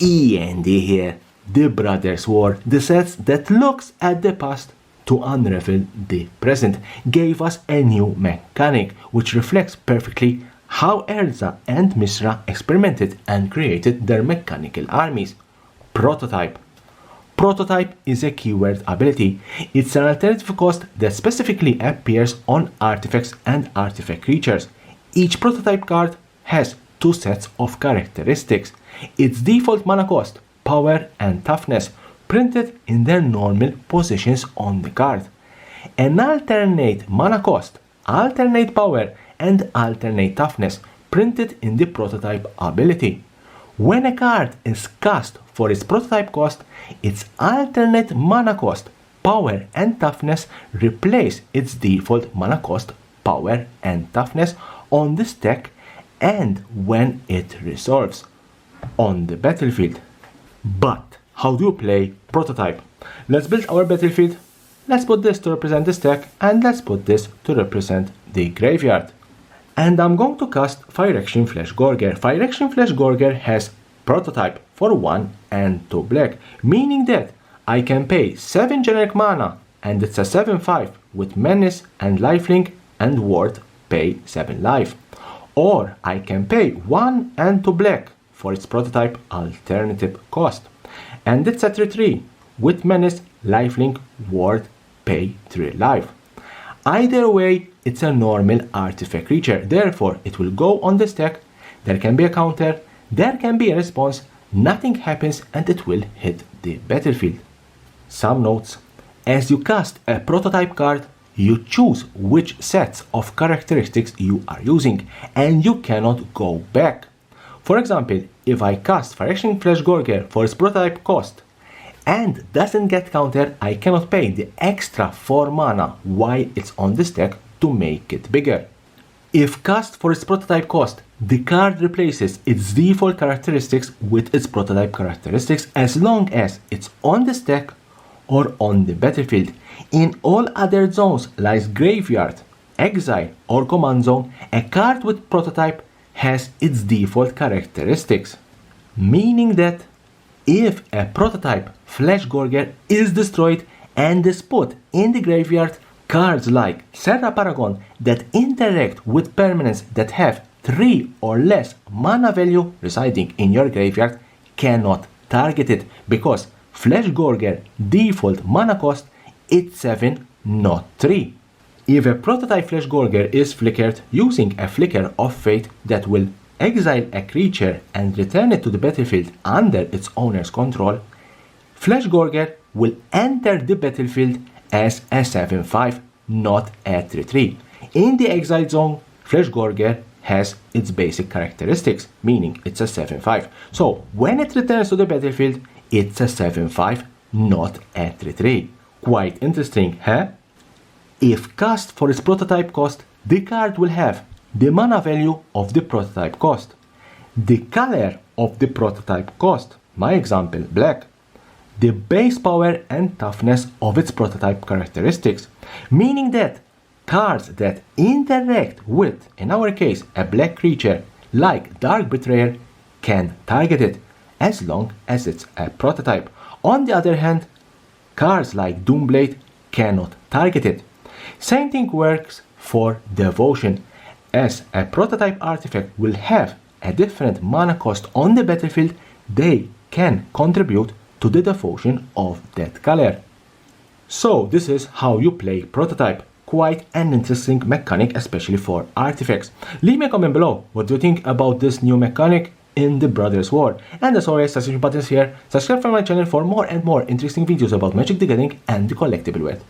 E.N.D here, the Brothers War, the sets that looks at the past to unravel the present, gave us a new mechanic which reflects perfectly how Erza and Misra experimented and created their mechanical armies. Prototype. Prototype is a keyword ability. It's an alternative cost that specifically appears on artifacts and artifact creatures. Each prototype card has two sets of characteristics. Its default mana cost, power and toughness, printed in their normal positions on the card. An alternate mana cost, alternate power and alternate toughness, printed in the prototype ability. When a card is cast for its prototype cost, its alternate mana cost, power and toughness replace its default mana cost, power and toughness on the stack, and when it resolves on the battlefield. But how do you play prototype? Let's build our battlefield. Let's put this to represent the stack, and let's put this to represent the graveyard. And I'm going to cast Fire Action Flash Gorger. Fire Action Flash Gorger has prototype for 1 and 2 black, meaning that I can pay 7 generic mana, and it's a 7/5 with Menace and Lifelink, and Ward pay 7 life. Or I can pay 1 and 2 black for its prototype alternative cost, and it's a 3/3 with Menace, Lifelink, Ward pay 3 life. Either way, it's a normal artifact creature, therefore it will go on the stack. There can be a counter, there can be a response, nothing happens, and it will hit the battlefield. Some notes: as you cast a prototype card, you choose which sets of characteristics you are using, and you cannot go back. For example, if I cast Fire Action Flash Gorger for its prototype cost and doesn't get countered, I cannot pay the extra 4 mana while it's on the stack to make it bigger. If cast for its prototype cost, the card replaces its default characteristics with its prototype characteristics as long as it's on the stack or on the battlefield. In all other zones like graveyard, exile or command zone, a card with prototype has its default characteristics, meaning that if a prototype Flash Gorger is destroyed and is put in the graveyard, cards like Serra Paragon that interact with permanents that have 3 or less mana value residing in your graveyard cannot target it, because Flash Gorger default mana cost is 7, not 3. If a prototype Flash Gorger is flickered using a Flicker of Fate that will exile a creature and return it to the battlefield under its owner's control, Flash Gorger will enter the battlefield as a 7/5, not a 3/3. In the exile zone, Flash Gorger has its basic characteristics, meaning it's a 7/5. So when it returns to the battlefield, it's a 7/5, not a 3/3. Quite interesting, huh? If cast for its prototype cost, the card will have the mana value of the prototype cost, the color of the prototype cost, my example black, the base power and toughness of its prototype characteristics, meaning that cards that interact with, in our case, a black creature like Dark Betrayer can target it as long as it's a prototype. On the other hand, cards like Doomblade cannot target it. Same thing works for Devotion, as a prototype artifact will have a different mana cost on the battlefield, they can contribute to the devotion of that color. So this is how you play prototype. Quite an interesting mechanic, especially for artifacts. Leave me a comment below, what do you think about this new mechanic in the Brothers War? And as always, subscription button is here. Subscribe for my channel for more and more interesting videos about Magic the Gathering and the collectible world.